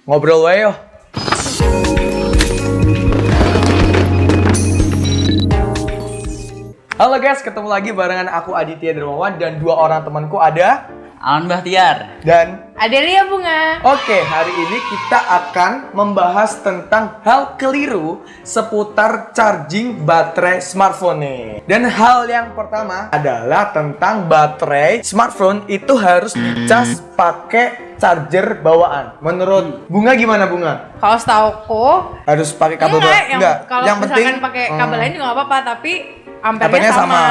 Ngobrol wae yo. Halo guys, ketemu lagi barengan aku Aditya Dermawan dan dua orang temanku ada Alan Bahtiar dan Adelia Bunga. Oke, hari ini kita akan membahas tentang hal keliru seputar charging baterai smartphone nih. Dan hal yang pertama adalah tentang baterai smartphone itu harus dicas pakai charger bawaan. Menurut Bunga gimana Bunga? Kalau setauku Harus pakai kabel bawaan? enggak. Kalau Yang penting misalkan pakai kabel lain juga nggak apa-apa, tapi ampernya Ampernya sama.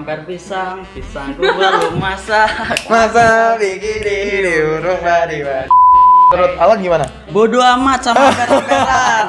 Ampere pisang, pisangku belum masak. Masa bikin di urung badiwan. Menurut Alan gimana? Bodoh amat sama ampere-amperan.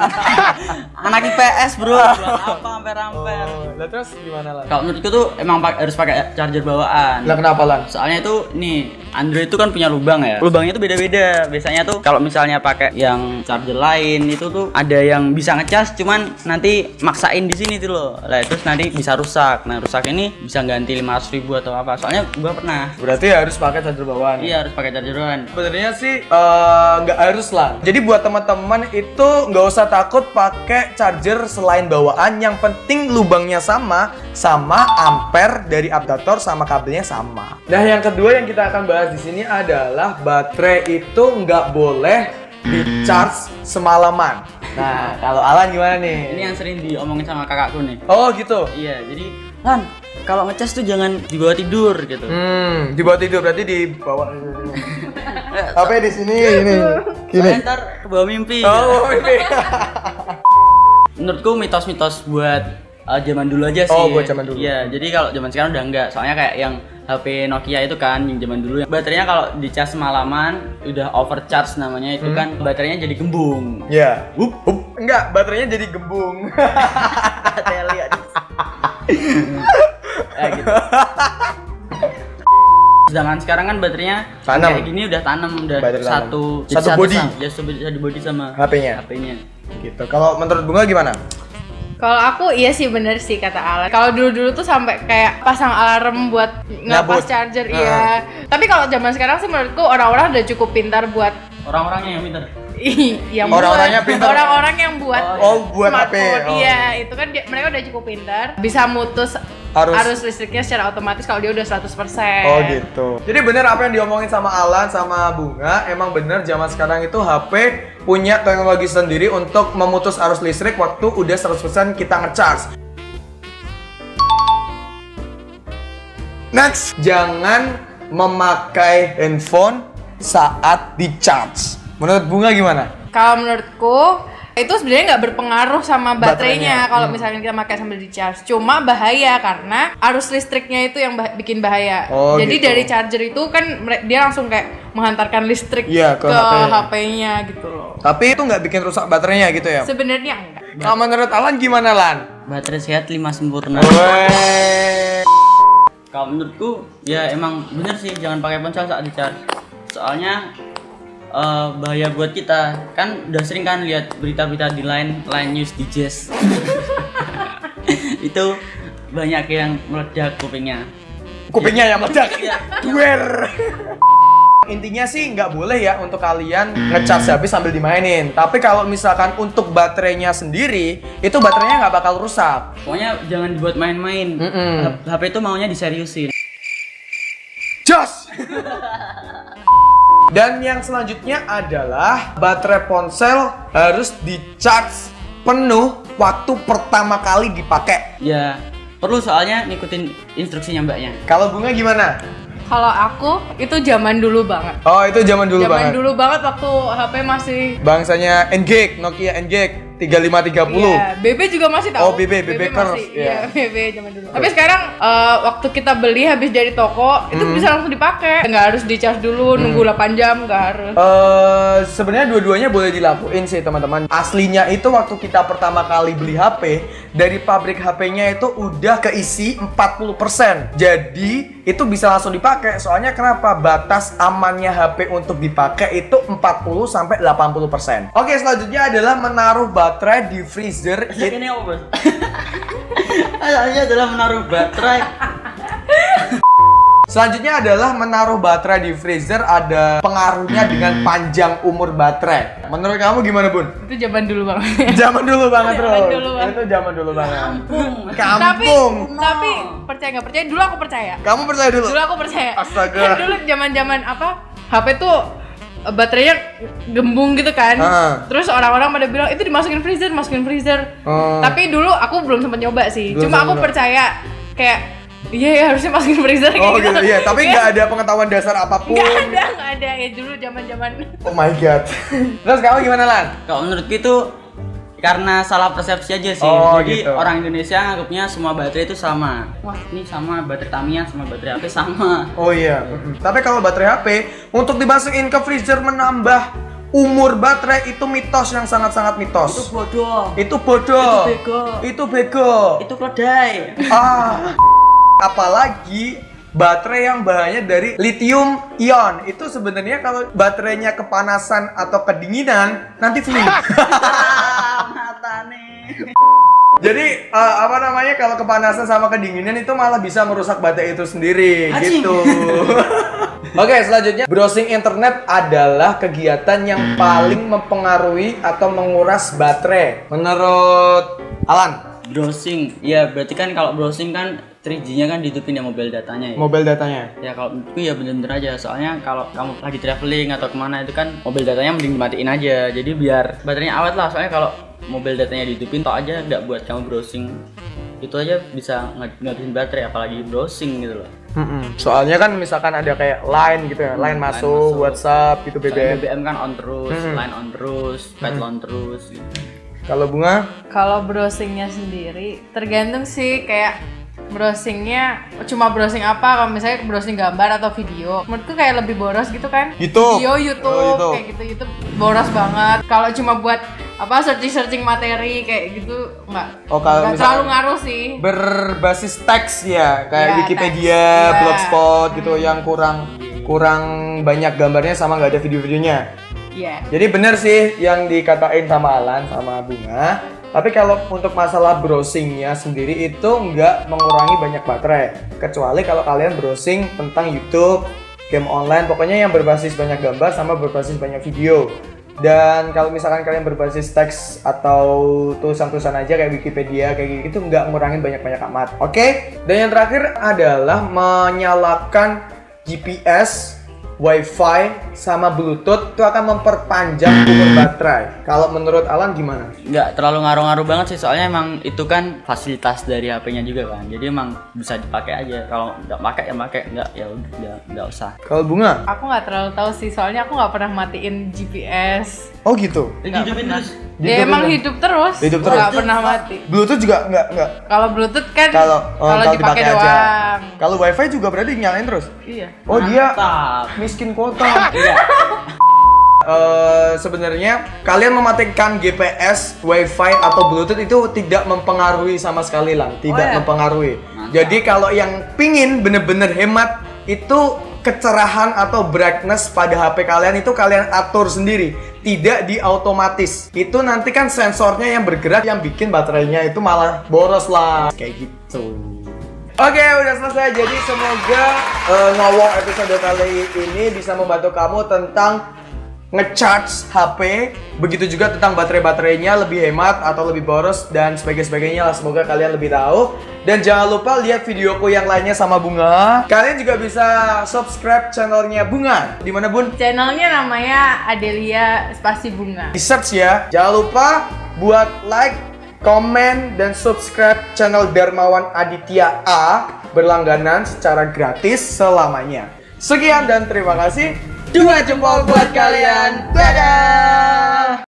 Anak IPS bro, buat apa ampere-amper? Lah terus gimana Lan? Kalau menurutku tuh emang harus pakai charger bawaan. Lah kenapa Lan? Soalnya itu nih Android itu kan punya lubang ya. Lubangnya itu beda-beda. Biasanya tuh kalau misalnya pakai yang charger lain itu tuh ada yang bisa ngecas, cuman nanti maksain di sini tuh loh. Lah terus nanti bisa rusak. Nah rusak ini bisa ganti 500.000 atau apa. Soalnya gua pernah. Berarti harus pakai charger bawaan. Iya harus pakai charger bawaan. Sebenarnya sih nggak harus lah. Jadi buat teman-teman itu nggak usah takut pakai charger selain bawaan. Yang penting lubangnya sama ampere dari adaptor sama kabelnya sama. Nah yang kedua yang kita akan bahas di sini adalah baterai itu nggak boleh di-charge semalaman. Nah kalau Alan gimana nih? Ini yang sering diomongin sama kakakku nih. Oh gitu. Iya, jadi Lan, kalau ngecas tuh jangan dibawa tidur gitu. Di bawah tidur berarti di bawah. HP di sini ini. Soalnya ntar kebawa mimpi. Oh ini. Menurutku mitos-mitos buat zaman dulu aja sih. Oh, buat zaman dulu. Iya, jadi kalau zaman sekarang udah enggak. Soalnya kayak yang HP Nokia itu kan yang zaman dulu, baterainya kalau dicas semalaman udah overcharge namanya itu kan baterainya jadi gembung. Ya. Enggak, baterainya jadi gembung. Teli aja. Gitu. Sedangkan sekarang kan baterainya Tanam. kayak gini udah tanam, udah Baterai tanam. satu Satu body. Satu body sama HP-nya. HP-nya. Gitu. Kalau menurut Bunga gimana? Kalau aku iya sih bener sih kata Alan. Kalau dulu-dulu tuh sampai kayak pasang alarm buat Nyabut. ngelepas charger iya. Tapi kalau zaman sekarang sih menurutku orang-orang udah cukup pintar buat Orang-orangnya yang pintar. yang Orang-orangnya buat pintar. orang-orang yang buat Oh, buat HP. smartphone. Oh. Iya, itu kan mereka udah cukup pintar, bisa mutus arus listriknya secara otomatis kalau dia udah 100%. Oh gitu. Jadi bener apa yang diomongin sama Alan sama Bunga, emang bener zaman sekarang itu HP punya teknologi sendiri untuk memutus arus listrik waktu udah 100% kita ngecharge. Next, jangan memakai handphone saat di charge. Menurut Bunga gimana? Kalau menurutku itu sebenarnya nggak berpengaruh sama Baterainya. baterainya kalau misalkan kita pakai sambil di charge. Cuma bahaya karena arus listriknya itu yang bikin bahaya. Oh, Jadi gitu. dari charger itu kan dia langsung kayak menghantarkan listrik Iya, ke ke HP. HP-nya gitu loh. Tapi itu nggak bikin rusak baterainya gitu ya? Sebenarnya enggak. Kalau menurut Alan gimana Lan? Baterai sehat 5 sempurna. Weh. Kalau menurutku ya emang bener sih jangan pakai ponsel saat di charge. Soalnya bahaya buat kita. Kan udah sering kan lihat berita-berita di line news di Jazz. Itu banyak yang meledak kupingnya. Kupingnya yang meledak. Iya. Duer. Intinya sih nggak boleh ya untuk kalian ngecharge habis sambil dimainin. Tapi kalau misalkan untuk baterainya sendiri, itu baterainya nggak bakal rusak. Pokoknya jangan dibuat main-main. HP itu maunya diseriusin. Jos! Dan yang selanjutnya adalah baterai ponsel harus di-charge penuh waktu pertama kali dipakai. Ya perlu soalnya ngikutin instruksinya mbaknya. Kalau Bunga gimana? Kalau aku itu zaman dulu banget. Oh, itu zaman dulu Zaman banget. dulu banget waktu HP masih Bangsanya Ngek, Nokia Ngek 3530. Iya, BB juga masih tahu. Oh, BB Curve, masih. iya. Iya, BB zaman dulu. Tapi sekarang waktu kita beli habis dari toko, itu bisa langsung dipakai. Nggak harus di-charge dulu, nunggu 8 jam, nggak harus. Sebenarnya dua-duanya boleh dilakuin sih teman-teman. Aslinya itu waktu kita pertama kali beli HP, dari pabrik HP-nya itu udah keisi 40%. Jadi itu bisa langsung dipakai. Soalnya kenapa? Batas amannya HP untuk dipakai itu 40 sampai 80%. Oke, selanjutnya adalah menaruh baterai di freezer. Ini apa bos? Asalnya adalah menaruh baterai. Selanjutnya adalah menaruh baterai di freezer ada pengaruhnya dengan panjang umur baterai. Menurut kamu gimana, Bun? Itu zaman dulu banget. Zaman dulu banget, Bro. Zaman dulu banget. Itu zaman dulu banget. tapi Kampung. tapi percaya nggak percaya, dulu aku percaya. Kamu percaya dulu? Dulu aku percaya. Astaga. Kan dulu zaman-zaman apa? HP tuh baterainya gembung gitu kan. Terus orang-orang pada bilang itu dimasukin freezer. Tapi dulu aku belum sempat nyoba sih. Belum Cuma aku sempat. percaya kayak iya ya harusnya masukin freezer Oh kayak gitu, iya. Tapi nggak ada pengetahuan dasar apapun. nggak ada ya dulu zaman-zaman. Oh my god. Terus kamu gimana, Lan? Kalau menurutku itu karena salah persepsi aja sih. Oh, Jadi gitu. orang Indonesia nganggapnya semua baterai itu sama. Wah, ini sama baterai Tamiya sama baterai HP sama. Oh iya. Tapi kalau baterai HP untuk dimasukin ke freezer menambah umur baterai itu mitos yang sangat-sangat mitos. Bodoh. Itu bodoh. Itu bego. Itu bego. Itu keledai. Apalagi baterai yang bahannya dari lithium ion itu sebenarnya kalau baterainya kepanasan atau kedinginan nanti flu. Mata nih. Jadi apa namanya kalau kepanasan sama kedinginan itu malah bisa merusak baterai itu sendiri gitu. Oke, selanjutnya browsing internet adalah kegiatan yang paling mempengaruhi atau menguras baterai. Menurut Alan, Browsing. Ya, berarti kan kalau browsing kan 3G-nya kan dihidupin ya mobile datanya ya. mobile datanya. Ya kalau menurutku ya bener-bener aja. Soalnya kalau kamu lagi traveling atau kemana itu kan mobile datanya mending dimatiin aja. Jadi biar baterainya awet lah. Soalnya kalau mobile datanya dihidupin tok aja nggak buat kamu browsing. Itu aja bisa ngabisin baterai apalagi browsing gitu loh. Soalnya kan misalkan ada kayak line gitu ya, line masuk, WhatsApp gitu Soalnya BBM. BBM kan on terus, line on terus, pet on terus gitu. Kalau Bunga, Kalau browsingnya sendiri tergantung sih, kayak browsingnya cuma browsing apa. Kalau misalnya browsing gambar atau video, menurutku kayak lebih boros gitu kan. YouTube. Video YouTube, Oh, YouTube. kayak gitu YouTube boros banget. Kalau cuma buat apa searching materi kayak gitu nggak Oh, kalau nggak misalkan terlalu ngaruh sih. berbasis teks ya, kayak Ya, Wikipedia, teks. Ya. Blogspot gitu yang kurang banyak gambarnya sama nggak ada video-videonya. Iya. Jadi bener sih yang dikatain sama Alan sama Bunga. Tapi kalau untuk masalah browsingnya sendiri itu nggak mengurangi banyak baterai. Kecuali kalau kalian browsing tentang YouTube, game online, pokoknya yang berbasis banyak gambar sama berbasis banyak video. Dan kalau misalkan kalian berbasis teks atau tulisan-tulisan aja kayak Wikipedia kayak gitu nggak ngurangin banyak-banyak amat. Oke? Dan yang terakhir adalah menyalakan GPS, Wi-Fi, sama Bluetooth itu akan memperpanjang umur baterai. Kalau menurut Alan gimana? Nggak terlalu ngaruh-ngaruh banget sih, soalnya emang itu kan fasilitas dari HP-nya juga kan. Jadi emang bisa dipakai aja. Kalau nggak pakai ya pakai, nggak ya udah nggak usah. Kalau Bunga? Aku nggak terlalu tahu sih, soalnya aku nggak pernah matiin GPS. Oh gitu? Nggak Hidupin pernah. terus. Ya emang hidup terus. Hidup terus. Nggak pernah mati. Bluetooth juga nggak? Kalau Bluetooth kan Kalau dipakai doang. Kalau Wi-Fi juga berarti nyalain terus? Iya. Oh dia Mantap. miskin kuota. Iya. Sebenarnya kalian mematikan GPS, Wi-Fi atau Bluetooth itu tidak mempengaruhi sama sekali lah, tidak ya? mempengaruhi. Mantap. Jadi kalau yang pingin bener-bener hemat itu kecerahan atau brightness pada HP kalian itu kalian atur sendiri, tidak diotomatis. Itu nanti kan sensornya yang bergerak yang bikin baterainya itu malah boros lah, kayak gitu. Oke, udah selesai. Jadi semoga ngowong episode kali ini bisa membantu kamu tentang ngecharge HP, begitu juga tentang baterai-baterainya lebih hemat atau lebih boros dan sebagainya lah. Semoga kalian lebih tahu. Dan jangan lupa lihat videoku yang lainnya sama Bunga. Kalian juga bisa subscribe channelnya Bunga. Di mana, Bun? Channelnya namanya Adelia Spasi Bunga. Di search ya. Jangan lupa buat like, komen, dan subscribe channel Darmawan Aditya A berlangganan secara gratis selamanya. Sekian dan terima kasih. 2 jempol buat kalian. Dadah.